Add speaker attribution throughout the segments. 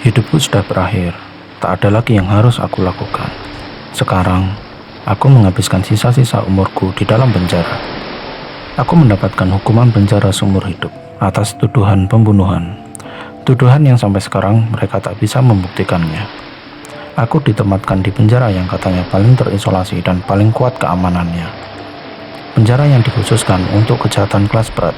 Speaker 1: Hidupku sudah berakhir, tak ada lagi yang harus aku lakukan. Sekarang, aku menghabiskan sisa-sisa umurku di dalam penjara. Aku mendapatkan hukuman penjara seumur hidup atas tuduhan pembunuhan. Tuduhan yang sampai sekarang mereka tak bisa membuktikannya. Aku ditempatkan di penjara yang katanya paling terisolasi dan paling kuat keamanannya. Penjara yang dikhususkan untuk kejahatan kelas berat.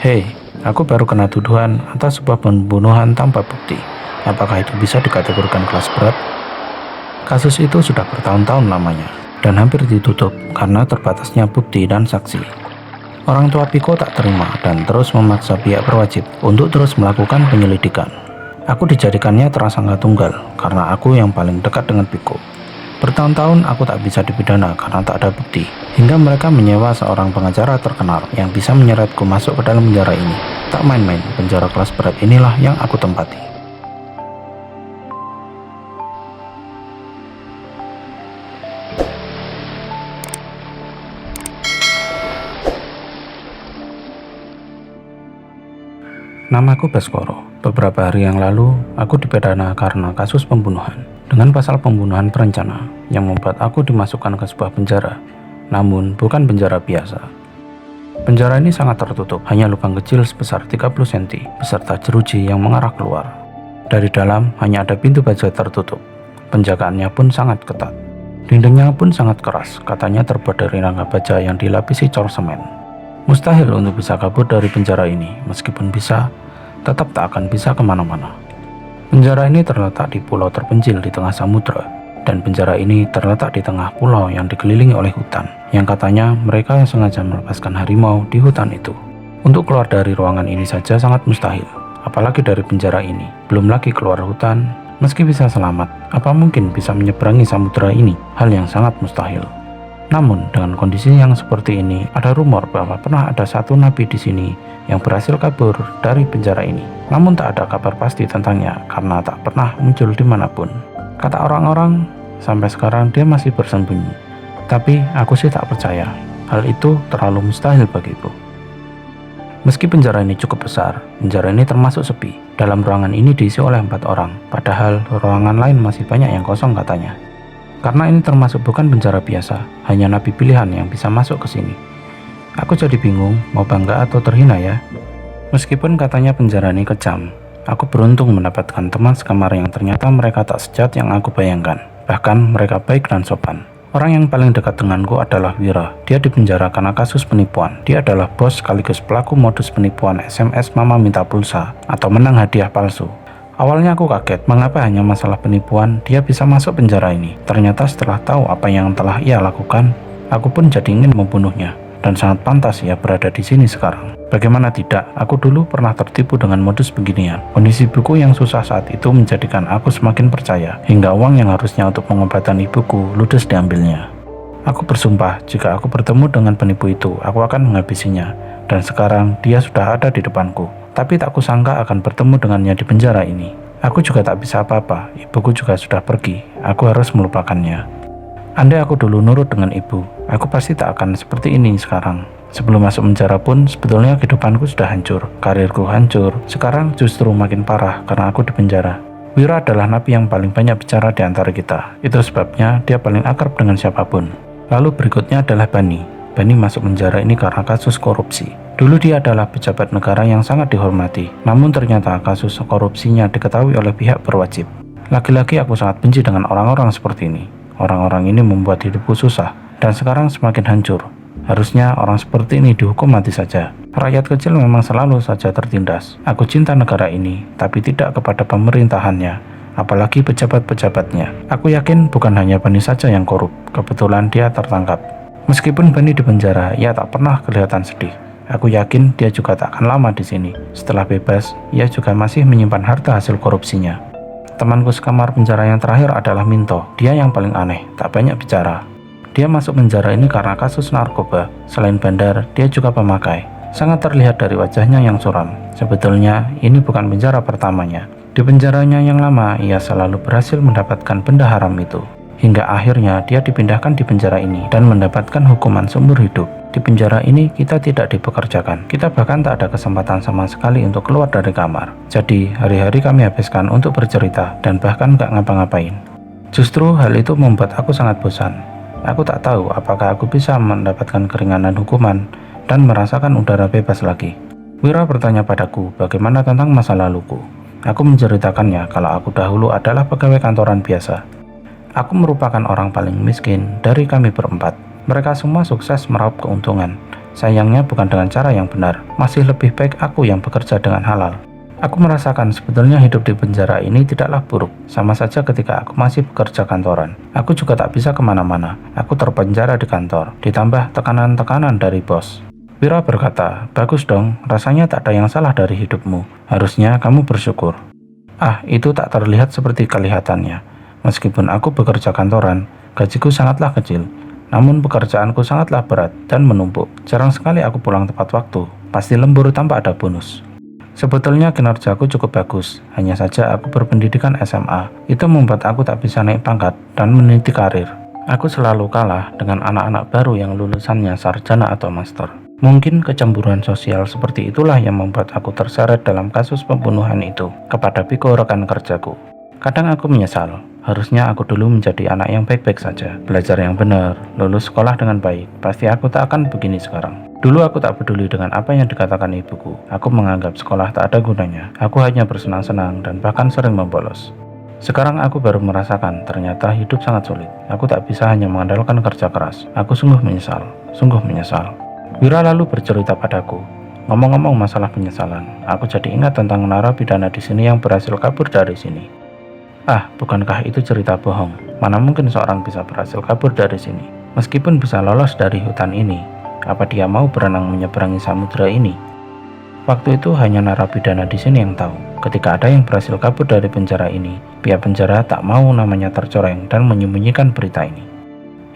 Speaker 1: Hei, aku baru kena tuduhan atas sebuah pembunuhan tanpa bukti. Apakah itu bisa dikategorikan kelas berat? Kasus itu sudah bertahun-tahun lamanya dan hampir ditutup karena terbatasnya bukti dan saksi. Orang tua Piko tak terima dan terus memaksa pihak berwajib untuk terus melakukan penyelidikan. Aku dijadikannya tersangka tunggal karena aku yang paling dekat dengan Piko. Bertahun-tahun aku tak bisa dipidana karena tak ada bukti, hingga mereka menyewa seorang pengacara terkenal yang bisa menyeretku masuk ke dalam penjara ini. Tak main-main, penjara kelas berat inilah yang aku tempati. Namaku Baskoro. Beberapa hari yang lalu, aku dipidana karena kasus pembunuhan dengan pasal pembunuhan berencana yang membuat aku dimasukkan ke sebuah penjara, namun bukan penjara biasa. Penjara ini sangat tertutup, hanya lubang kecil sebesar 30 cm beserta jeruji yang mengarah keluar. Dari dalam hanya ada pintu baja tertutup. Penjagaannya pun sangat ketat. Dindingnya pun sangat keras, katanya terbuat dari rangka baja yang dilapisi cor semen. Mustahil untuk bisa kabur dari penjara ini, meskipun bisa, tetap tak akan bisa kemana-mana. Penjara ini terletak di pulau terpencil di tengah samudera, dan penjara ini terletak di tengah pulau yang dikelilingi oleh hutan, yang katanya mereka yang sengaja melepaskan harimau di hutan itu. Untuk keluar dari ruangan ini saja sangat mustahil, apalagi dari penjara ini, belum lagi keluar hutan. Meski bisa selamat, apa mungkin bisa menyeberangi samudera ini? Hal yang sangat mustahil. Namun, dengan kondisi yang seperti ini, ada rumor bahwa pernah ada satu nabi di sini yang berhasil kabur dari penjara ini. Namun tak ada kabar pasti tentangnya karena tak pernah muncul dimanapun. Kata orang-orang, sampai sekarang dia masih bersembunyi. Tapi aku sih tak percaya. Hal itu terlalu mustahil bagiku. Meski penjara ini cukup besar, penjara ini termasuk sepi. Dalam ruangan ini diisi oleh 4 orang, padahal ruangan lain masih banyak yang kosong katanya. Karena ini termasuk bukan penjara biasa, hanya nabi pilihan yang bisa masuk ke sini. Aku jadi bingung, mau bangga atau terhina ya? Meskipun katanya penjara ini kejam, aku beruntung mendapatkan teman sekamar yang ternyata mereka tak sejat yang aku bayangkan. Bahkan mereka baik dan sopan. Orang yang paling dekat denganku adalah Wira. Dia dipenjara karena kasus penipuan. Dia adalah bos sekaligus pelaku modus penipuan SMS mama minta pulsa atau menang hadiah palsu. Awalnya aku kaget, mengapa hanya masalah penipuan dia bisa masuk penjara ini. Ternyata setelah tahu apa yang telah ia lakukan, aku pun jadi ingin membunuhnya. Dan sangat pantas ia berada di sini sekarang. Bagaimana tidak, aku dulu pernah tertipu dengan modus beginian. Kondisi ibuku yang susah saat itu menjadikan aku semakin percaya, hingga uang yang harusnya untuk pengobatan ibuku ludes diambilnya. Aku bersumpah, jika aku bertemu dengan penipu itu, aku akan menghabisinya. Dan sekarang dia sudah ada di depanku. Tapi tak kusangka akan bertemu dengannya di penjara ini. Aku juga tak bisa apa-apa, ibuku juga sudah pergi, aku harus melupakannya. Andai aku dulu nurut dengan ibu, aku pasti tak akan seperti ini sekarang. Sebelum masuk penjara pun, sebetulnya kehidupanku sudah hancur, karirku hancur. Sekarang justru makin parah karena aku di penjara. Wira adalah napi yang paling banyak bicara di antara kita. Itu sebabnya dia paling akrab dengan siapapun. Lalu berikutnya adalah Bani. Bani masuk penjara ini karena kasus korupsi. Dulu dia adalah pejabat negara yang sangat dihormati, namun ternyata kasus korupsinya diketahui oleh pihak berwajib. Lagi-lagi aku sangat benci dengan orang-orang seperti ini. Orang-orang ini membuat hidupku susah, dan sekarang semakin hancur. Harusnya orang seperti ini dihukum mati saja. Rakyat kecil memang selalu saja tertindas. Aku cinta negara ini, tapi tidak kepada pemerintahannya, apalagi pejabat-pejabatnya. Aku yakin bukan hanya Bani saja yang korup, kebetulan dia tertangkap. Meskipun Bani di penjara, ia tak pernah kelihatan sedih. Aku yakin dia juga tak akan lama di sini. Setelah bebas, ia juga masih menyimpan harta hasil korupsinya. Temanku sekamar penjara yang terakhir adalah Minto. Dia yang paling aneh, tak banyak bicara. Dia masuk penjara ini karena kasus narkoba. Selain bandar, dia juga pemakai. Sangat terlihat dari wajahnya yang suram. Sebetulnya, ini bukan penjara pertamanya. Di penjaranya yang lama, ia selalu berhasil mendapatkan benda haram itu. Hingga akhirnya dia dipindahkan di penjara ini dan mendapatkan hukuman seumur hidup. Di penjara ini kita tidak dipekerjakan. Kita bahkan tak ada kesempatan sama sekali untuk keluar dari kamar. Jadi hari-hari kami habiskan untuk bercerita dan bahkan gak ngapa-ngapain. Justru hal itu membuat aku sangat bosan. Aku tak tahu apakah aku bisa mendapatkan keringanan hukuman dan merasakan udara bebas lagi. Wira bertanya padaku bagaimana tentang masa laluku. Aku menceritakannya kalau aku dahulu adalah pegawai kantoran biasa. Aku merupakan orang paling miskin dari kami berempat. Mereka semua sukses meraup keuntungan. Sayangnya bukan dengan cara yang benar. Masih lebih baik aku yang bekerja dengan halal. Aku merasakan sebetulnya hidup di penjara ini tidaklah buruk. Sama saja ketika aku masih bekerja kantoran. Aku juga tak bisa kemana-mana. Aku terpenjara di kantor. Ditambah tekanan-tekanan dari bos. Wira berkata, bagus dong, rasanya tak ada yang salah dari hidupmu. Harusnya kamu bersyukur. Ah, itu tak terlihat seperti kelihatannya. Meskipun aku bekerja kantoran, gajiku sangatlah kecil. Namun pekerjaanku sangatlah berat dan menumpuk. Jarang sekali aku pulang tepat waktu. Pasti lembur tanpa ada bonus. Sebetulnya kinerjaku cukup bagus. Hanya saja aku berpendidikan SMA. Itu membuat aku tak bisa naik pangkat dan meniti karir. Aku selalu kalah dengan anak-anak baru yang lulusannya sarjana atau master. Mungkin kecemburuan sosial seperti itulah yang membuat aku terseret dalam kasus pembunuhan itu kepada Piko rekan kerjaku. Kadang aku menyesal. Harusnya aku dulu menjadi anak yang baik-baik saja, belajar yang benar, lulus sekolah dengan baik. Pasti aku tak akan begini sekarang. Dulu aku tak peduli dengan apa yang dikatakan ibuku. Aku menganggap sekolah tak ada gunanya. Aku hanya bersenang-senang dan bahkan sering membolos. Sekarang aku baru merasakan ternyata hidup sangat sulit. Aku tak bisa hanya mengandalkan kerja keras. Aku sungguh menyesal, sungguh menyesal. Wira lalu bercerita padaku. Ngomong-ngomong masalah penyesalan, aku jadi ingat tentang narapidana di sini yang berhasil kabur dari sini. Ah, bukankah itu cerita bohong? Mana mungkin seorang bisa berhasil kabur dari sini? Meskipun bisa lolos dari hutan ini, apa dia mau berenang menyeberangi samudera ini? Waktu itu hanya narapidana di sini yang tahu. Ketika ada yang berhasil kabur dari penjara ini, pihak penjara tak mau namanya tercoreng dan menyembunyikan berita ini.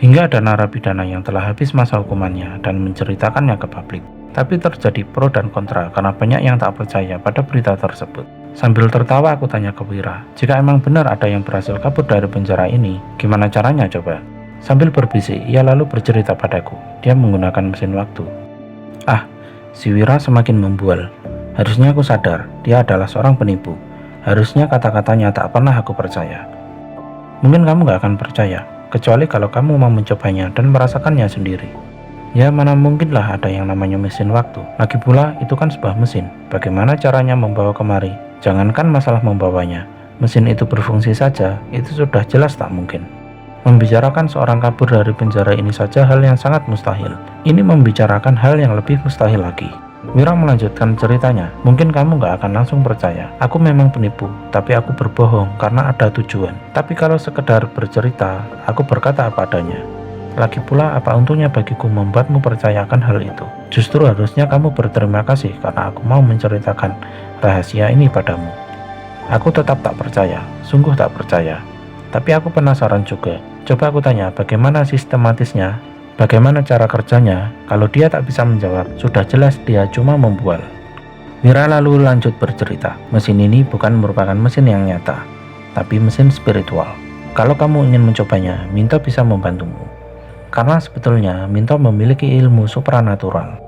Speaker 1: Hingga ada narapidana yang telah habis masa hukumannya dan menceritakannya ke publik. Tapi terjadi pro dan kontra karena banyak yang tak percaya pada berita tersebut. Sambil tertawa aku tanya ke Wira, jika emang benar ada yang berhasil kabur dari penjara ini, gimana caranya coba? Sambil berbisik, ia lalu bercerita padaku. Dia menggunakan mesin waktu. Ah, si Wira semakin membual. Harusnya aku sadar, dia adalah seorang penipu. Harusnya kata-katanya tak pernah aku percaya. Mungkin kamu gak akan percaya, kecuali kalau kamu mau mencobanya dan merasakannya sendiri. Ya mana mungkinlah ada yang namanya mesin waktu. Lagi pula itu kan sebuah mesin. Bagaimana caranya membawa kemari? Jangankan masalah membawanya, mesin itu berfungsi saja, itu sudah jelas tak mungkin. Membicarakan seorang kabur dari penjara ini saja hal yang sangat mustahil. Ini membicarakan hal yang lebih mustahil lagi. Wira melanjutkan ceritanya. Mungkin kamu gak akan langsung percaya. Aku memang penipu, tapi aku berbohong karena ada tujuan. Tapi kalau sekedar bercerita, aku berkata apa adanya. Lagi pula apa untungnya bagiku membuatmu percayakan hal itu? Justru harusnya kamu berterima kasih karena aku mau menceritakan rahasia ini padamu. Aku tetap tak percaya, sungguh tak percaya. Tapi aku penasaran juga. Coba aku tanya bagaimana sistematisnya, bagaimana cara kerjanya. Kalau dia tak bisa menjawab, sudah jelas dia cuma membual. Wira lalu lanjut bercerita. Mesin ini bukan merupakan mesin yang nyata, tapi mesin spiritual. Kalau kamu ingin mencobanya, Minto bisa membantumu. Karena sebetulnya Minto memiliki ilmu supranatural.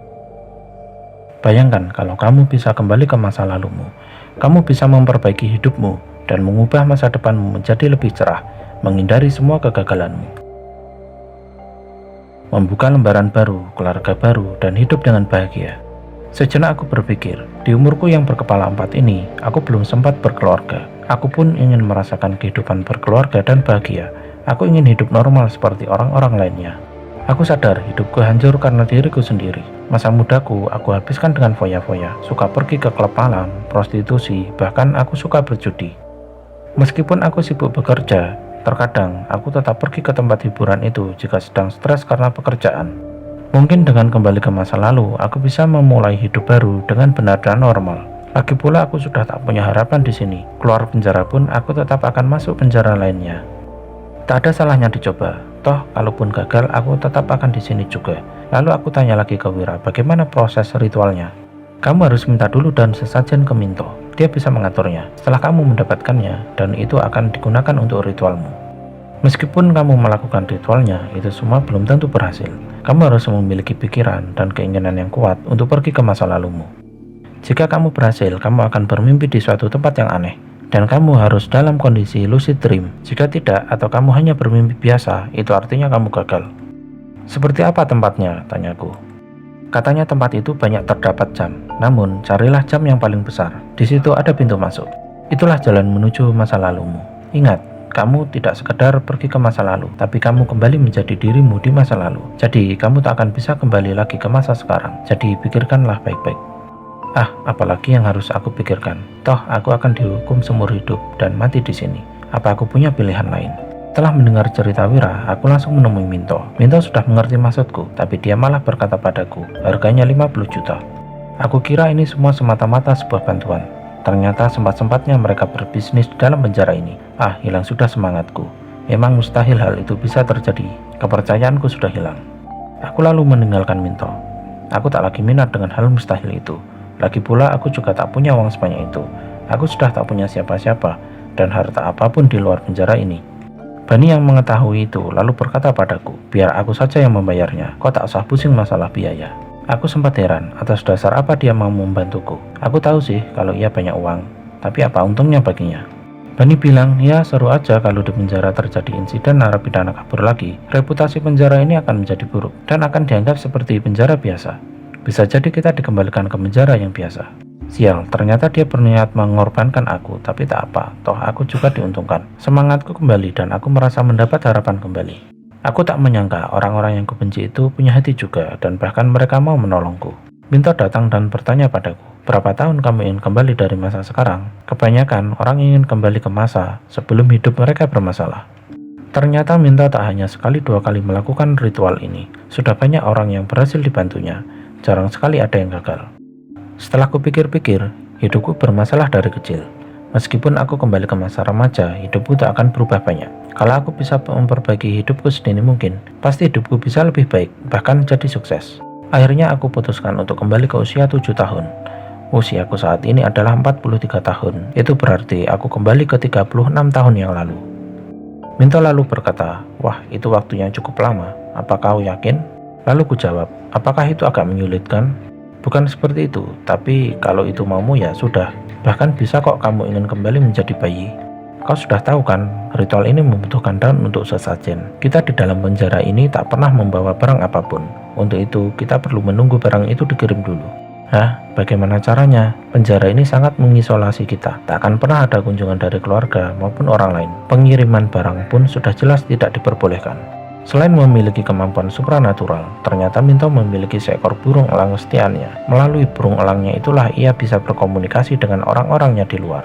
Speaker 1: Bayangkan kalau kamu bisa kembali ke masa lalumu, kamu bisa memperbaiki hidupmu dan mengubah masa depanmu menjadi lebih cerah, menghindari semua kegagalanmu. Membuka lembaran baru, keluarga baru, dan hidup dengan bahagia. Sejenak aku berpikir, di umurku yang berkepala 4 ini, aku belum sempat berkeluarga. Aku pun ingin merasakan kehidupan berkeluarga dan bahagia. Aku ingin hidup normal seperti orang-orang lainnya. Aku sadar hidupku hancur karena diriku sendiri. Masa mudaku aku habiskan dengan foya-foya, suka pergi ke klub malam, prostitusi, bahkan aku suka berjudi. Meskipun aku sibuk bekerja, terkadang aku tetap pergi ke tempat hiburan itu jika sedang stres karena pekerjaan. Mungkin dengan kembali ke masa lalu, aku bisa memulai hidup baru dengan benar dan normal. Lagi pula aku sudah tak punya harapan di sini. Keluar penjara pun aku tetap akan masuk penjara lainnya. Tak ada salahnya dicoba. Toh, kalaupun gagal, aku tetap akan di sini juga. Lalu aku tanya lagi ke Wira, bagaimana proses ritualnya? Kamu harus minta dulu dan sesajen ke Minto. Dia bisa mengaturnya. Setelah kamu mendapatkannya, dan itu akan digunakan untuk ritualmu. Meskipun kamu melakukan ritualnya, itu semua belum tentu berhasil. Kamu harus memiliki pikiran dan keinginan yang kuat untuk pergi ke masa lalumu. Jika kamu berhasil, kamu akan bermimpi di suatu tempat yang aneh, dan kamu harus dalam kondisi lucid dream. Jika tidak, atau kamu hanya bermimpi biasa, itu artinya kamu gagal. Seperti apa tempatnya? Tanyaku. Katanya tempat itu banyak terdapat jam, namun carilah jam yang paling besar. Di situ ada pintu masuk. Itulah jalan menuju masa lalumu. Ingat, kamu tidak sekedar pergi ke masa lalu, tapi kamu kembali menjadi dirimu di masa lalu. Jadi, kamu tak akan bisa kembali lagi ke masa sekarang. Jadi, pikirkanlah baik-baik. Ah, apalagi yang harus aku pikirkan? Toh, aku akan dihukum seumur hidup dan mati di sini. Apa aku punya pilihan lain? Setelah mendengar cerita Wira, aku langsung menemui Minto. Minto sudah mengerti maksudku, tapi dia malah berkata padaku, harganya 50 juta. Aku kira ini semua semata-mata sebuah bantuan. Ternyata sempat-sempatnya mereka berbisnis di dalam penjara ini. Ah, hilang sudah semangatku. Memang mustahil hal itu bisa terjadi. Kepercayaanku sudah hilang. Aku lalu meninggalkan Minto. Aku tak lagi minat dengan hal mustahil itu. Lagi pula aku juga tak punya uang sebanyak itu. Aku sudah tak punya siapa-siapa dan harta apapun di luar penjara ini. Bani yang mengetahui itu lalu berkata padaku, biar aku saja yang membayarnya. Kau tak usah pusing masalah biaya. Aku sempat heran atas dasar apa dia mau membantuku. Aku tahu sih kalau ia banyak uang, tapi apa untungnya baginya? Bani bilang, ya seru aja kalau di penjara terjadi insiden narapidana kabur lagi. Reputasi penjara ini akan menjadi buruk dan akan dianggap seperti penjara biasa. Bisa jadi kita dikembalikan ke penjara yang biasa. Sial, ternyata dia berniat mengorbankan aku, tapi tak apa, toh aku juga diuntungkan. Semangatku kembali dan aku merasa mendapat harapan kembali. Aku tak menyangka orang-orang yang kubenci itu punya hati juga dan bahkan mereka mau menolongku. Minto datang dan bertanya padaku, berapa tahun kamu ingin kembali dari masa sekarang? Kebanyakan orang ingin kembali ke masa sebelum hidup mereka bermasalah. Ternyata Minto tak hanya sekali dua kali melakukan ritual ini. Sudah banyak orang yang berhasil dibantunya. Jarang sekali ada yang gagal. Setelah kupikir-pikir, hidupku bermasalah dari kecil. Meskipun aku kembali ke masa remaja, hidupku tak akan berubah banyak. Kalau aku bisa memperbaiki hidupku sedini mungkin, pasti hidupku bisa lebih baik, bahkan jadi sukses. Akhirnya aku putuskan untuk kembali ke usia 7 tahun. Usiaku saat ini adalah 43 tahun. Itu berarti aku kembali ke 36 tahun yang lalu. Minto lalu berkata, wah itu waktu yang cukup lama, apa kau yakin? Lalu ku jawab, apakah itu agak menyulitkan? Bukan seperti itu, tapi kalau itu maumu ya sudah. Bahkan bisa kok kamu ingin kembali menjadi bayi. Kau sudah tahu kan, ritual ini membutuhkan daun untuk sesajen. Kita di dalam penjara ini tak pernah membawa barang apapun. Untuk itu, kita perlu menunggu barang itu dikirim dulu. Hah? Bagaimana caranya? Penjara ini sangat mengisolasi kita. Tak akan pernah ada kunjungan dari keluarga maupun orang lain. Pengiriman barang pun sudah jelas tidak diperbolehkan. Selain memiliki kemampuan supranatural, ternyata Minto memiliki seekor burung elang kesetiaannya. Melalui burung elangnya itulah ia bisa berkomunikasi dengan orang-orangnya di luar.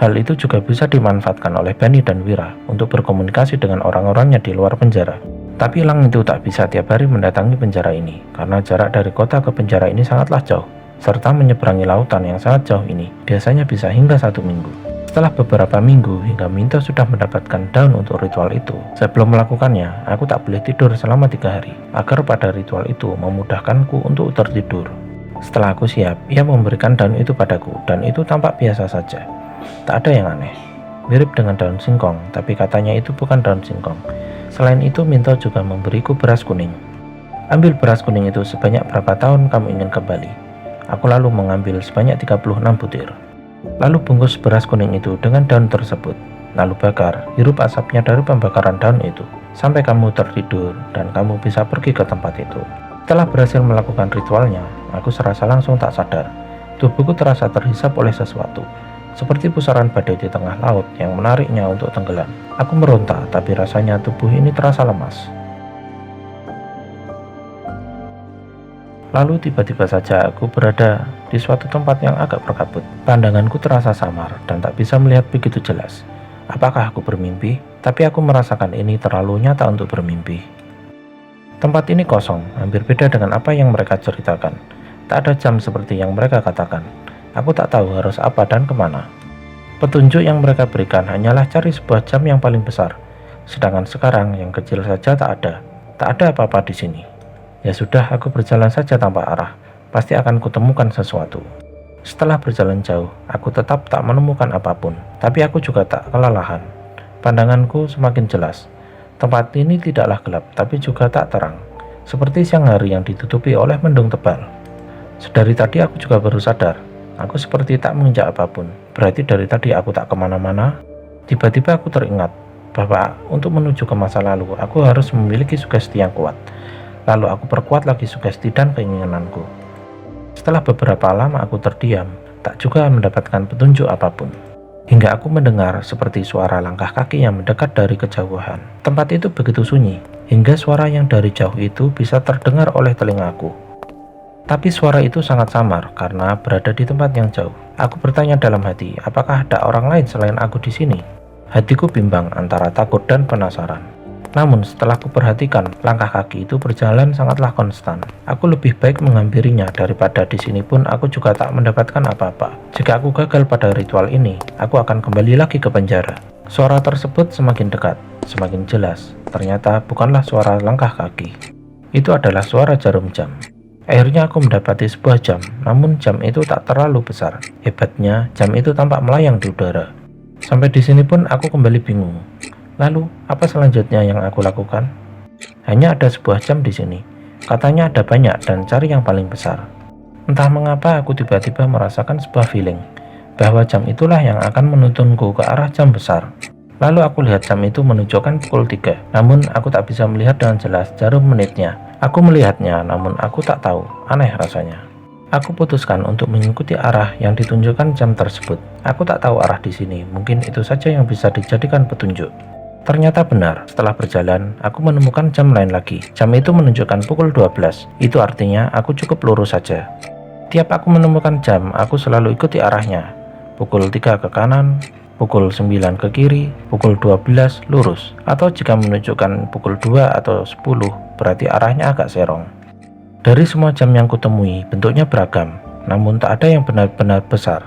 Speaker 1: Hal itu juga bisa dimanfaatkan oleh Bani dan Wira untuk berkomunikasi dengan orang-orangnya di luar penjara. Tapi elang itu tak bisa tiap hari mendatangi penjara ini, karena jarak dari kota ke penjara ini sangatlah jauh, serta menyeberangi lautan yang sangat jauh ini, biasanya bisa hingga 1 minggu. Setelah beberapa minggu hingga Minto sudah mendapatkan daun untuk ritual itu. Sebelum melakukannya, aku tak boleh tidur selama 3 hari, agar pada ritual itu memudahkanku untuk tertidur. Setelah aku siap, ia memberikan daun itu padaku, dan itu tampak biasa saja. Tak ada yang aneh. Mirip dengan daun singkong, tapi katanya itu bukan daun singkong. Selain itu, Minto juga memberiku beras kuning. Ambil beras kuning itu sebanyak berapa tahun kamu ingin kembali. Aku lalu mengambil sebanyak 36 butir. Lalu bungkus beras kuning itu dengan daun tersebut. Lalu bakar, hirup asapnya dari pembakaran daun itu sampai kamu tertidur dan kamu bisa pergi ke tempat itu. Setelah berhasil melakukan ritualnya, aku serasa langsung tak sadar. Tubuhku terasa terhisap oleh sesuatu, seperti pusaran badai di tengah laut yang menariknya untuk tenggelam. Aku meronta, tapi rasanya tubuh ini terasa lemas. Lalu tiba-tiba saja aku berada di suatu tempat yang agak berkabut. Pandanganku terasa samar dan tak bisa melihat begitu jelas. Apakah aku bermimpi? Tapi aku merasakan ini terlalu nyata untuk bermimpi. Tempat ini kosong, hampir beda dengan apa yang mereka ceritakan. Tak ada jam seperti yang mereka katakan. Aku tak tahu harus apa dan kemana. Petunjuk yang mereka berikan hanyalah cari sebuah jam yang paling besar. Sedangkan sekarang yang kecil saja tak ada. Tak ada apa-apa di sini. Ya sudah, aku berjalan saja tanpa arah. Pasti akan kutemukan sesuatu. Setelah berjalan jauh, aku tetap tak menemukan apapun. Tapi aku juga tak kelelahan. Pandanganku semakin jelas. Tempat ini tidaklah gelap, tapi juga tak terang, seperti siang hari yang ditutupi oleh mendung tebal. Sedari tadi aku juga baru sadar, aku seperti tak menginjak apapun. Berarti dari tadi aku tak kemana-mana. Tiba-tiba aku teringat bahwa untuk menuju ke masa lalu, aku harus memiliki sugesti yang kuat. Lalu aku perkuat lagi sugesti dan keinginanku. Setelah beberapa lama aku terdiam, tak juga mendapatkan petunjuk apapun. Hingga aku mendengar seperti suara langkah kaki yang mendekat dari kejauhan. Tempat itu begitu sunyi, hingga suara yang dari jauh itu bisa terdengar oleh telingaku. Tapi suara itu sangat samar karena berada di tempat yang jauh. Aku bertanya dalam hati, apakah ada orang lain selain aku di sini? Hatiku bimbang antara takut dan penasaran. Namun setelah kuperhatikan, langkah kaki itu berjalan sangatlah konstan. Aku lebih baik menghampirinya daripada di sini pun aku juga tak mendapatkan apa-apa. Jika aku gagal pada ritual ini, aku akan kembali lagi ke penjara. Suara tersebut semakin dekat, semakin jelas. Ternyata bukanlah suara langkah kaki. Itu adalah suara jarum jam. Akhirnya aku mendapati sebuah jam, namun jam itu tak terlalu besar. Hebatnya, jam itu tampak melayang di udara. Sampai di sini pun aku kembali bingung. Lalu, apa selanjutnya yang aku lakukan? Hanya ada sebuah jam di sini. Katanya ada banyak dan cari yang paling besar. Entah mengapa aku tiba-tiba merasakan sebuah feeling bahwa jam itulah yang akan menuntunku ke arah jam besar. Lalu aku lihat jam itu menunjukkan pukul 3. Namun aku tak bisa melihat dengan jelas jarum menitnya. Aku melihatnya, namun aku tak tahu. Aneh rasanya. Aku putuskan untuk mengikuti arah yang ditunjukkan jam tersebut. Aku tak tahu arah di sini. Mungkin itu saja yang bisa dijadikan petunjuk. Ternyata benar, setelah berjalan, aku menemukan jam lain lagi. Jam itu menunjukkan pukul 12. Itu artinya aku cukup lurus saja. Tiap aku menemukan jam, aku selalu ikuti arahnya. Pukul 3 ke kanan, pukul 9 ke kiri, pukul 12 lurus. Atau jika menunjukkan pukul 2 atau 10, berarti arahnya agak serong. Dari semua jam yang kutemui, bentuknya beragam, namun tak ada yang benar-benar besar.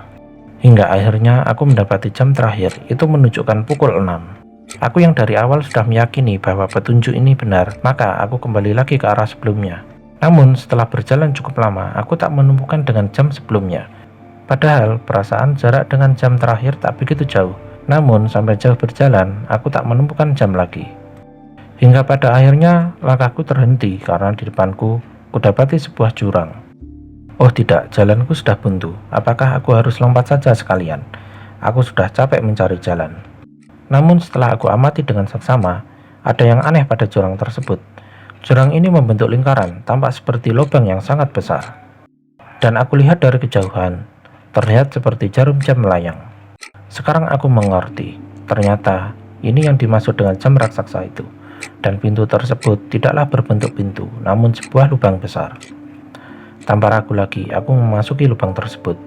Speaker 1: Hingga akhirnya aku mendapati jam terakhir, itu menunjukkan pukul 6. Aku yang dari awal sudah meyakini bahwa petunjuk ini benar, maka aku kembali lagi ke arah sebelumnya. Namun setelah berjalan cukup lama, aku tak menemukan dengan jam sebelumnya. Padahal perasaan jarak dengan jam terakhir tak begitu jauh. Namun sampai jauh berjalan, aku tak menemukan jam lagi. Hingga pada akhirnya langkahku terhenti karena di depanku kudapati sebuah jurang. Oh tidak, jalanku sudah buntu. Apakah aku harus lompat saja sekalian? Aku sudah capek mencari jalan. Namun setelah aku amati dengan seksama, ada yang aneh pada jurang tersebut. Jurang ini membentuk lingkaran, tampak seperti lubang yang sangat besar. Dan aku lihat dari kejauhan, terlihat seperti jarum jam melayang. Sekarang aku mengerti, ternyata ini yang dimaksud dengan jam raksasa itu. Dan pintu tersebut tidaklah berbentuk pintu, namun sebuah lubang besar. Tanpa ragu lagi, aku memasuki lubang tersebut.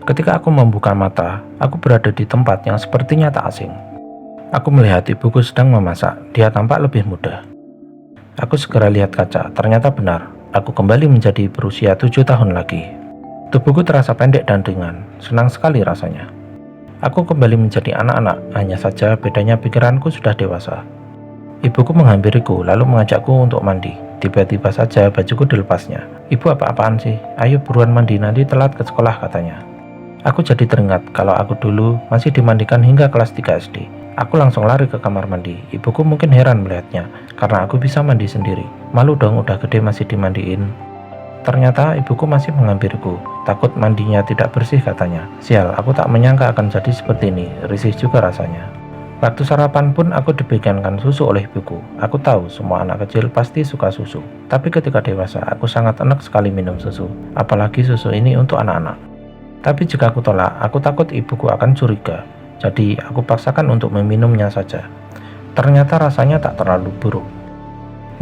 Speaker 1: Ketika aku membuka mata, aku berada di tempat yang sepertinya tak asing. Aku melihat ibuku sedang memasak, dia tampak lebih muda. Aku segera lihat kaca, ternyata benar, aku kembali menjadi berusia 7 tahun lagi. Tubuhku terasa pendek dan ringan, senang sekali rasanya. Aku kembali menjadi anak-anak, hanya saja bedanya pikiranku sudah dewasa. Ibuku menghampiriku lalu mengajakku untuk mandi. Tiba-tiba saja bajuku dilepasnya. Ibu apa-apaan sih? Ayo buruan mandi, nanti telat ke sekolah katanya. Aku jadi teringat kalau aku dulu masih dimandikan hingga kelas 3 SD. Aku langsung lari ke kamar mandi. Ibuku mungkin heran melihatnya, karena aku bisa mandi sendiri. Malu dong udah gede masih dimandiin. Ternyata ibuku masih menghampiriku. Takut mandinya tidak bersih katanya. Sial, aku tak menyangka akan jadi seperti ini. Risih juga rasanya. Waktu sarapan pun aku diberikan susu oleh ibuku. Aku tahu semua anak kecil pasti suka susu. Tapi ketika dewasa, aku sangat enak sekali minum susu. Apalagi susu ini untuk anak-anak. Tapi jika aku tolak, aku takut ibuku akan curiga. Jadi aku paksakan untuk meminumnya saja. Ternyata rasanya tak terlalu buruk.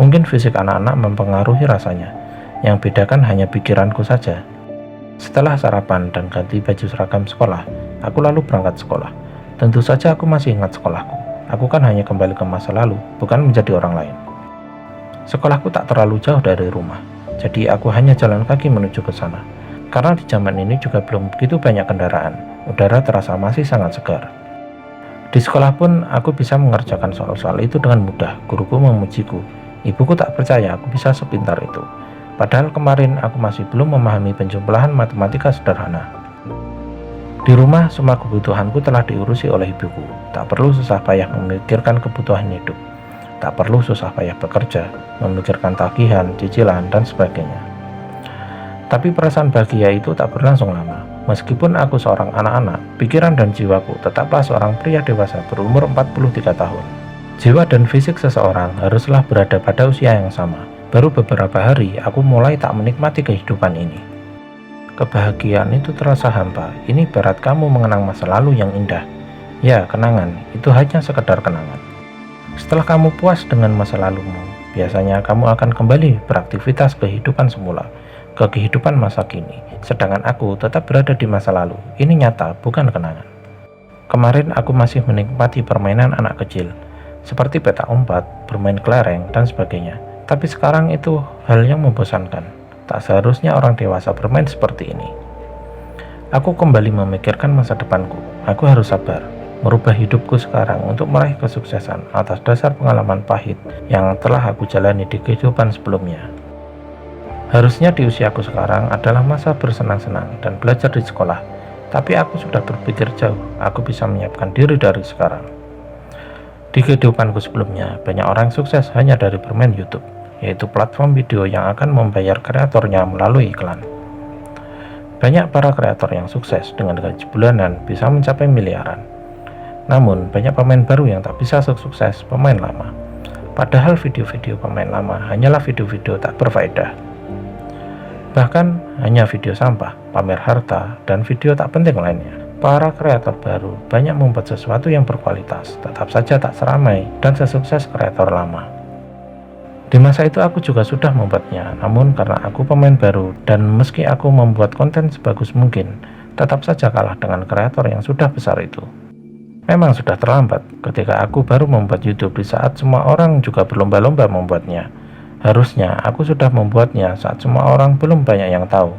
Speaker 1: Mungkin fisik anak-anak mempengaruhi rasanya. Yang bedakan hanya pikiranku saja. Setelah sarapan dan ganti baju seragam sekolah, aku lalu berangkat sekolah. Tentu saja aku masih ingat sekolahku. Aku kan hanya kembali ke masa lalu, bukan menjadi orang lain. Sekolahku tak terlalu jauh dari rumah, jadi aku hanya jalan kaki menuju ke sana. Karena di zaman ini juga belum begitu banyak kendaraan, udara terasa masih sangat segar. Di sekolah pun aku bisa mengerjakan soal-soal itu dengan mudah. Guruku memujiku. Ibuku tak percaya aku bisa sepintar itu.
Speaker 2: Padahal kemarin aku masih belum memahami penjumlahan matematika sederhana. Di rumah, semua kebutuhanku telah diurusi oleh ibuku. Tak perlu susah payah memikirkan kebutuhan hidup. Tak perlu susah payah bekerja, memikirkan tagihan, cicilan, dan sebagainya. Tapi perasaan bahagia itu tak berlangsung lama. Meskipun aku seorang anak-anak, pikiran dan jiwaku tetaplah seorang pria dewasa berumur 43 tahun. Jiwa dan fisik seseorang haruslah berada pada usia yang sama. Baru beberapa hari, aku mulai tak menikmati kehidupan ini. Kebahagiaan itu terasa hampa. Ini berat kamu mengenang masa lalu yang indah. Ya, kenangan, itu hanya sekedar kenangan. Setelah kamu puas dengan masa lalumu, biasanya kamu akan kembali beraktivitas kehidupan semula, ke kehidupan masa kini. Sedangkan aku tetap berada di masa lalu. Ini nyata, bukan kenangan. Kemarin aku masih menikmati permainan anak kecil, seperti petak umpet, bermain kelereng, dan sebagainya. Tapi sekarang itu hal yang membosankan. Tak seharusnya orang dewasa bermain seperti ini. Aku kembali memikirkan masa depanku. Aku harus sabar, merubah hidupku sekarang untuk meraih kesuksesan atas dasar pengalaman pahit yang telah aku jalani di kehidupan sebelumnya. Harusnya di usiaku sekarang adalah masa bersenang-senang dan belajar di sekolah. Tapi aku sudah berpikir jauh, aku bisa menyiapkan diri dari sekarang. Di kehidupanku sebelumnya, banyak orang sukses hanya dari bermain YouTube, yaitu platform video yang akan membayar kreatornya melalui iklan. Banyak para kreator yang sukses dengan gaji bulanan bisa mencapai miliaran. Namun, banyak pemain baru yang tak bisa sukses pemain lama. Padahal video-video pemain lama hanyalah video-video tak berfaedah. Bahkan, hanya video sampah, pamer harta, dan video tak penting lainnya. Para kreator baru banyak membuat sesuatu yang berkualitas, tetap saja tak seramai dan sesukses kreator lama. Di masa itu aku juga sudah membuatnya, namun karena aku pemain baru dan meski aku membuat konten sebagus mungkin, tetap saja kalah dengan kreator yang sudah besar itu. Memang sudah terlambat ketika aku baru membuat YouTube di saat semua orang juga berlomba-lomba membuatnya. Harusnya aku sudah membuatnya saat semua orang belum banyak yang tahu.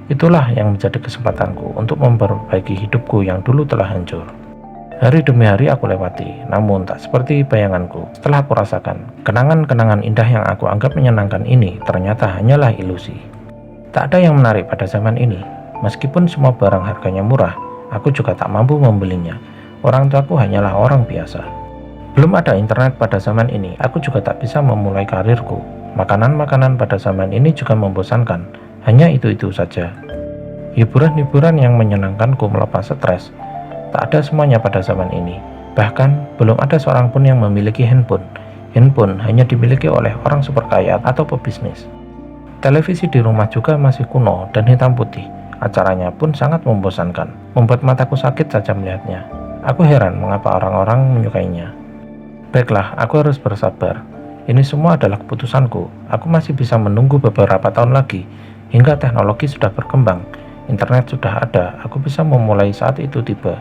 Speaker 2: Itulah yang menjadi kesempatanku untuk memperbaiki hidupku yang dulu telah hancur. Hari demi hari aku lewati, namun tak seperti bayanganku. Setelah aku rasakan, kenangan-kenangan indah yang aku anggap menyenangkan ini ternyata hanyalah ilusi. Tak ada yang menarik pada zaman ini. Meskipun semua barang harganya murah, aku juga tak mampu membelinya. Orang tuaku hanyalah orang biasa. Belum ada internet pada zaman ini, aku juga tak bisa memulai karirku. Makanan-makanan pada zaman ini juga membosankan, hanya itu-itu saja. Hiburan-hiburan yang menyenangkanku melepas stres, tak ada semuanya pada zaman ini. Bahkan, belum ada seorang pun yang memiliki handphone. Handphone hanya dimiliki oleh orang super kaya atau pebisnis. Televisi di rumah juga masih kuno dan hitam putih. Acaranya pun sangat membosankan, membuat mataku sakit saja melihatnya. Aku heran mengapa orang-orang menyukainya. Baiklah, aku harus bersabar. Ini semua adalah keputusanku. Aku masih bisa menunggu beberapa tahun lagi, hingga teknologi sudah berkembang, internet sudah ada, aku bisa memulai saat itu tiba.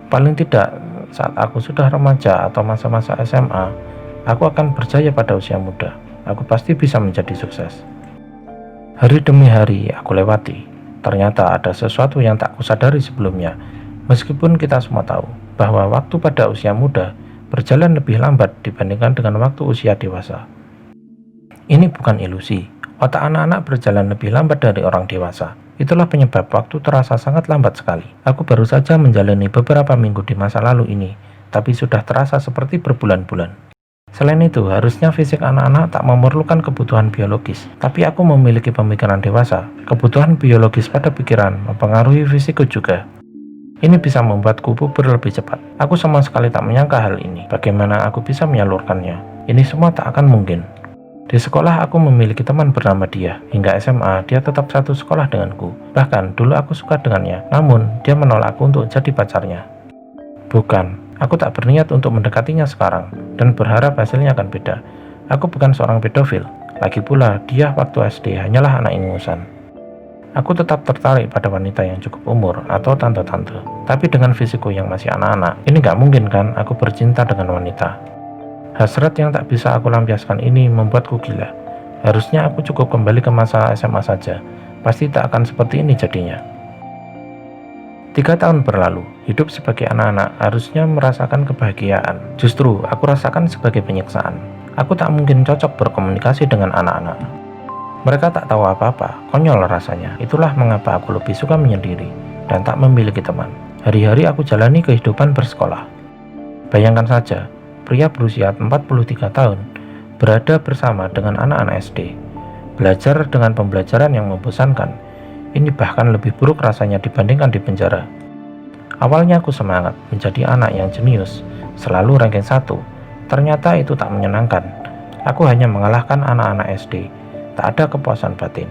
Speaker 2: Paling tidak, saat aku sudah remaja atau masa-masa SMA, aku akan berjaya pada usia muda. Aku pasti bisa menjadi sukses. Hari demi hari aku lewati. Ternyata ada sesuatu yang tak kusadari sebelumnya. Meskipun kita semua tahu bahwa waktu pada usia muda berjalan lebih lambat dibandingkan dengan waktu usia dewasa. Ini bukan ilusi. Otak anak-anak berjalan lebih lambat dari orang dewasa. Itulah penyebab waktu terasa sangat lambat sekali. Aku baru saja menjalani beberapa minggu di masa lalu ini, tapi sudah terasa seperti berbulan-bulan. Selain itu, harusnya fisik anak-anak tak memerlukan kebutuhan biologis, tapi aku memiliki pemikiran dewasa. Kebutuhan biologis pada pikiran mempengaruhi fisikku juga. Ini bisa membuatku puber lebih cepat. Aku sama sekali tak menyangka hal ini. Bagaimana aku bisa menyalurkannya? Ini semua tak akan mungkin. Di sekolah aku memiliki teman bernama dia. Hingga SMA dia tetap satu sekolah denganku. Bahkan dulu aku suka dengannya, namun dia menolakku untuk jadi pacarnya. Bukan, aku tak berniat untuk mendekatinya sekarang dan berharap hasilnya akan beda. Aku bukan seorang pedofil. Lagi pula dia waktu SD hanyalah anak ingusan. Aku tetap tertarik pada wanita yang cukup umur atau tante-tante. Tapi dengan fisikku yang masih anak-anak, ini gak mungkin kan aku bercinta dengan wanita. Hasrat yang tak bisa aku lampiaskan ini membuatku gila. Harusnya aku cukup kembali ke masa SMA saja. Pasti tak akan seperti ini jadinya. 3 tahun berlalu, hidup sebagai anak-anak harusnya merasakan kebahagiaan. Justru aku rasakan sebagai penyiksaan. Aku tak mungkin cocok berkomunikasi dengan anak-anak. Mereka tak tahu apa-apa, konyol rasanya. Itulah mengapa aku lebih suka menyendiri dan tak memiliki teman. Hari-hari aku jalani kehidupan bersekolah. Bayangkan saja, pria berusia 43 tahun berada bersama dengan anak-anak SD, belajar dengan pembelajaran yang membosankan. Ini bahkan lebih buruk rasanya dibandingkan di penjara. Awalnya aku semangat menjadi anak yang jenius, selalu ranking 1. Ternyata itu tak menyenangkan. Aku hanya mengalahkan anak-anak SD. Tak ada kepuasan batin.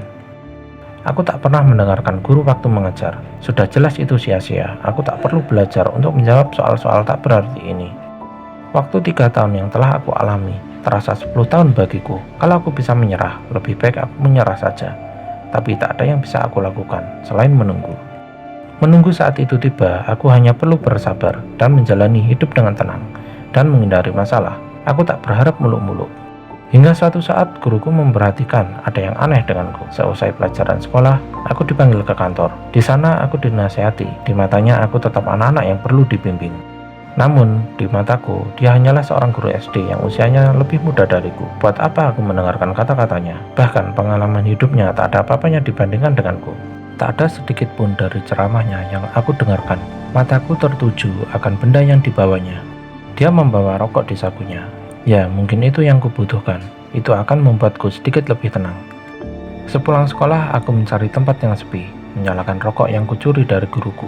Speaker 2: Aku tak pernah mendengarkan guru waktu mengajar. Sudah jelas itu sia-sia. Aku tak perlu belajar untuk menjawab soal-soal tak berarti ini. Waktu 3 tahun yang telah aku alami terasa 10 tahun bagiku. Kalau aku bisa menyerah, lebih baik aku menyerah saja. Tapi tak ada yang bisa aku lakukan selain menunggu. Menunggu saat itu tiba, aku hanya perlu bersabar dan menjalani hidup dengan tenang dan menghindari masalah. Aku tak berharap muluk-muluk. Hingga suatu saat guruku memperhatikan ada yang aneh denganku. Seusai pelajaran sekolah, aku dipanggil ke kantor. Di sana aku dinasihati. Di matanya aku tetap anak-anak yang perlu dibimbing. Namun, di mataku, dia hanyalah seorang guru SD yang usianya lebih muda dariku. Buat apa aku mendengarkan kata-katanya? Bahkan pengalaman hidupnya tak ada apa-apanya dibandingkan denganku. Tak ada sedikit pun dari ceramahnya yang aku dengarkan. Mataku tertuju akan benda yang dibawanya. Dia membawa rokok di sakunya. Ya, mungkin itu yang kubutuhkan. Itu akan membuatku sedikit lebih tenang. Sepulang sekolah, aku mencari tempat yang sepi, menyalakan rokok yang kucuri dari guruku.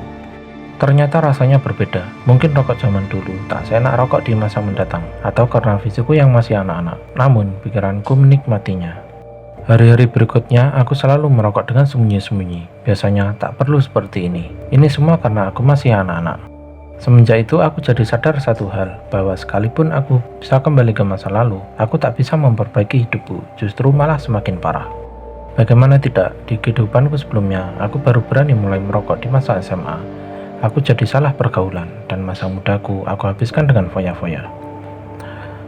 Speaker 2: Ternyata rasanya berbeda. Mungkin rokok zaman dulu tak seenak rokok di masa mendatang, atau karena fisikku yang masih anak-anak. Namun, pikiranku menikmatinya. Hari-hari berikutnya, aku selalu merokok dengan sembunyi-sembunyi. Biasanya tak perlu seperti ini. Ini semua karena aku masih anak-anak. Semenjak itu aku jadi sadar satu hal, bahwa sekalipun aku bisa kembali ke masa lalu, aku tak bisa memperbaiki hidupku, justru malah semakin parah. Bagaimana tidak, di kehidupanku sebelumnya, aku baru berani mulai merokok di masa SMA. Aku jadi salah pergaulan, dan masa mudaku aku habiskan dengan foya-foya.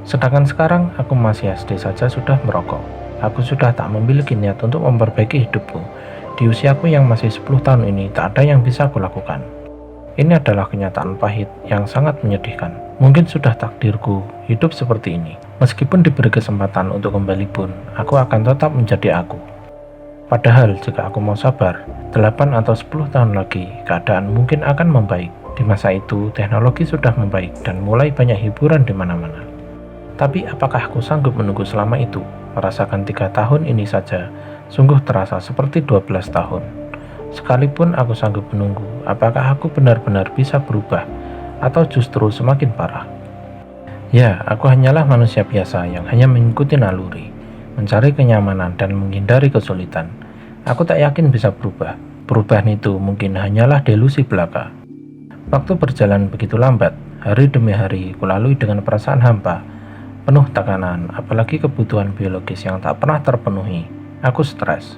Speaker 2: Sedangkan sekarang, aku masih SD saja sudah merokok. Aku sudah tak memiliki niat untuk memperbaiki hidupku. Di usiaku yang masih 10 tahun ini, tak ada yang bisa aku lakukan. Ini adalah kenyataan pahit yang sangat menyedihkan. Mungkin sudah takdirku hidup seperti ini. Meskipun diberi kesempatan untuk kembali pun, aku akan tetap menjadi aku. Padahal jika aku mau sabar, 8 atau 10 tahun lagi, keadaan mungkin akan membaik. Di masa itu, teknologi sudah membaik dan mulai banyak hiburan di mana-mana. Tapi apakah aku sanggup menunggu selama itu? Merasakan 3 tahun ini saja, sungguh terasa seperti 12 tahun. Sekalipun aku sanggup menunggu, apakah aku benar-benar bisa berubah atau justru semakin parah? Ya, aku hanyalah manusia biasa yang hanya mengikuti naluri, mencari kenyamanan dan menghindari kesulitan. Aku tak yakin bisa berubah. Perubahan itu mungkin hanyalah delusi belaka. Waktu berjalan begitu lambat, hari demi hari kulalui dengan perasaan hampa, penuh tekanan, apalagi kebutuhan biologis yang tak pernah terpenuhi. Aku stres.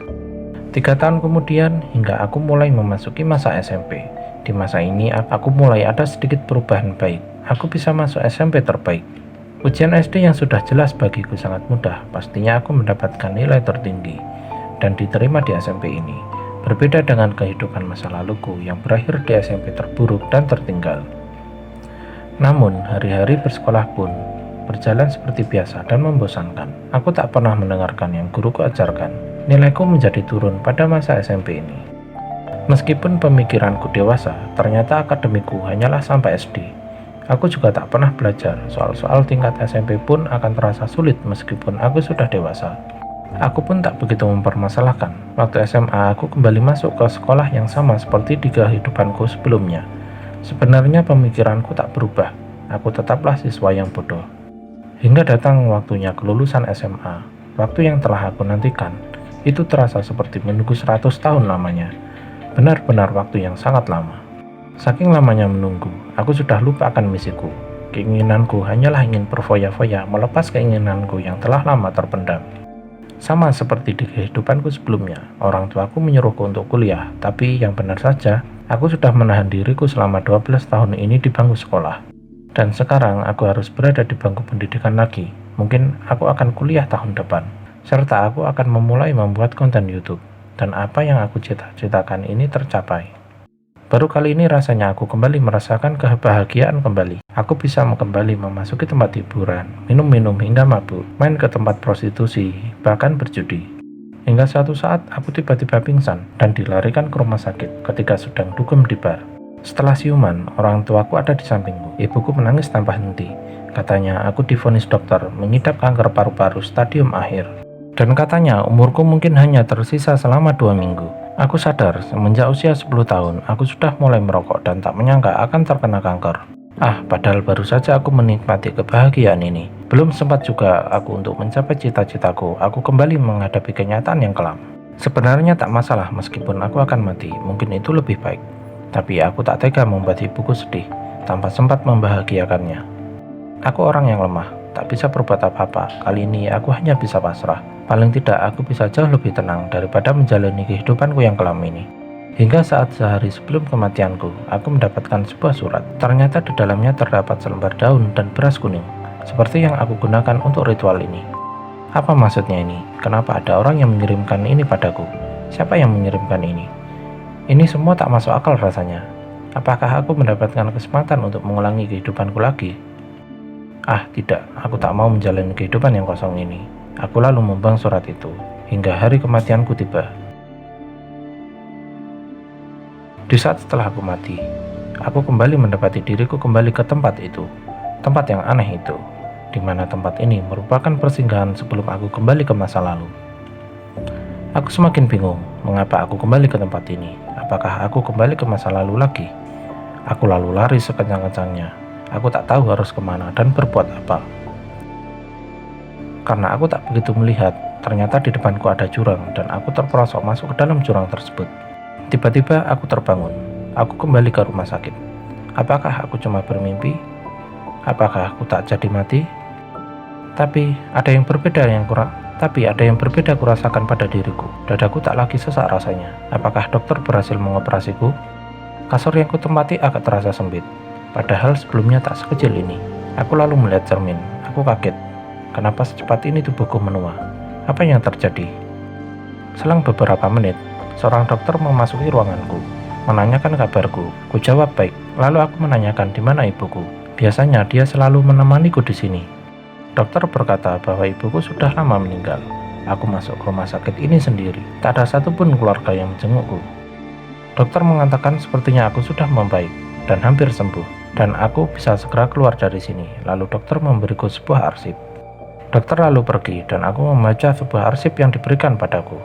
Speaker 2: 3 tahun kemudian, hingga aku mulai memasuki masa SMP. Di masa ini, aku mulai ada sedikit perubahan baik. Aku bisa masuk SMP terbaik. Ujian SD yang sudah jelas bagiku sangat mudah, pastinya aku mendapatkan nilai tertinggi dan diterima di SMP ini. Berbeda dengan kehidupan masa laluku yang berakhir di SMP terburuk dan tertinggal. Namun, hari-hari bersekolah pun berjalan seperti biasa dan membosankan. Aku tak pernah mendengarkan yang guruku ajarkan. Nilaiku menjadi turun pada masa SMP ini. Meskipun pemikiranku dewasa, ternyata akademiku hanyalah sampai SD. Aku juga tak pernah belajar, soal-soal tingkat SMP pun akan terasa sulit meskipun aku sudah dewasa. Aku pun tak begitu mempermasalahkan. Waktu SMA aku kembali masuk ke sekolah yang sama seperti di kehidupanku sebelumnya. Sebenarnya pemikiranku tak berubah, aku tetaplah siswa yang bodoh. Hingga datang waktunya kelulusan SMA, waktu yang telah aku nantikan. Itu terasa seperti menunggu 100 tahun lamanya. Benar-benar waktu yang sangat lama. Saking lamanya menunggu, aku sudah lupa akan misiku. Keinginanku hanyalah ingin berfoya-foya melepas keinginanku yang telah lama terpendam. Sama seperti di kehidupanku sebelumnya, orang tuaku menyuruhku untuk kuliah, tapi yang benar saja, aku sudah menahan diriku selama 12 tahun ini di bangku sekolah. Dan sekarang aku harus berada di bangku pendidikan lagi. Mungkin aku akan kuliah tahun depan. Serta aku akan memulai membuat konten YouTube, dan apa yang aku cita-citakan ini tercapai. Baru kali ini rasanya aku kembali merasakan kebahagiaan kembali. Aku bisa kembali memasuki tempat hiburan, minum-minum hingga mabuk, main ke tempat prostitusi, bahkan berjudi. Hingga suatu saat aku tiba-tiba pingsan dan dilarikan ke rumah sakit ketika sedang dugem di bar. Setelah siuman, orang tuaku ada di sampingku. Ibuku menangis tanpa henti. Katanya aku divonis dokter mengidap kanker paru-paru stadium akhir. Dan katanya umurku mungkin hanya tersisa selama 2 minggu. Aku sadar semenjak usia 10 tahun aku sudah mulai merokok dan tak menyangka akan terkena kanker. Padahal baru saja aku menikmati kebahagiaan ini. Belum sempat juga aku untuk mencapai cita-citaku. Aku kembali menghadapi kenyataan yang kelam. Sebenarnya tak masalah meskipun aku akan mati. Mungkin itu lebih baik. Tapi aku tak tega membuat ibuku sedih tanpa sempat membahagiakannya. Aku orang yang lemah, tak bisa berbuat apa-apa. Kali ini aku hanya bisa pasrah. Paling tidak aku bisa jauh lebih tenang daripada menjalani kehidupanku yang kelam ini. Hingga saat sehari sebelum kematianku, aku mendapatkan sebuah surat. Ternyata di dalamnya terdapat selembar daun dan beras kuning, seperti yang aku gunakan untuk ritual ini. Apa maksudnya ini? Kenapa ada orang yang mengirimkan ini padaku? Siapa yang mengirimkan ini? Ini semua tak masuk akal rasanya. Apakah aku mendapatkan kesempatan untuk mengulangi kehidupanku lagi? Tidak, aku tak mau menjalani kehidupan yang kosong ini. Aku lalu membuang surat itu, hingga hari kematianku tiba. Di saat setelah aku mati, aku kembali mendapati diriku kembali ke tempat itu, tempat yang aneh itu, di mana tempat ini merupakan persinggahan sebelum aku kembali ke masa lalu. Aku semakin bingung, mengapa aku kembali ke tempat ini? Apakah aku kembali ke masa lalu lagi? Aku lalu lari sekencang-kencangnya. Aku tak tahu harus kemana dan berbuat apa. Karena aku tak begitu melihat, ternyata di depanku ada jurang dan aku terperosok masuk ke dalam jurang tersebut. Tiba-tiba aku terbangun. Aku kembali ke rumah sakit. Apakah aku cuma bermimpi? Apakah aku tak jadi mati? Tapi ada yang berbeda kurasakan pada diriku. Dadaku tak lagi sesak rasanya. Apakah dokter berhasil mengoperasiku? Kasur yang kutempati agak terasa sempit. Padahal sebelumnya tak sekecil ini. Aku lalu melihat cermin. Aku kaget. Kenapa secepat ini tubuhku menua? Apa yang terjadi? Selang beberapa menit, seorang dokter memasuki ruanganku, menanyakan kabarku. Ku jawab baik. Lalu aku menanyakan di mana ibuku. Biasanya dia selalu menemaniku di sini. Dokter berkata bahwa ibuku sudah lama meninggal. Aku masuk ke rumah sakit ini sendiri. Tak ada satupun keluarga yang menjengukku. Dokter mengatakan sepertinya aku sudah membaik dan hampir sembuh, dan aku bisa segera keluar dari sini. Lalu dokter memberiku sebuah arsip. Dokter lalu pergi dan aku membaca sebuah arsip yang diberikan padaku.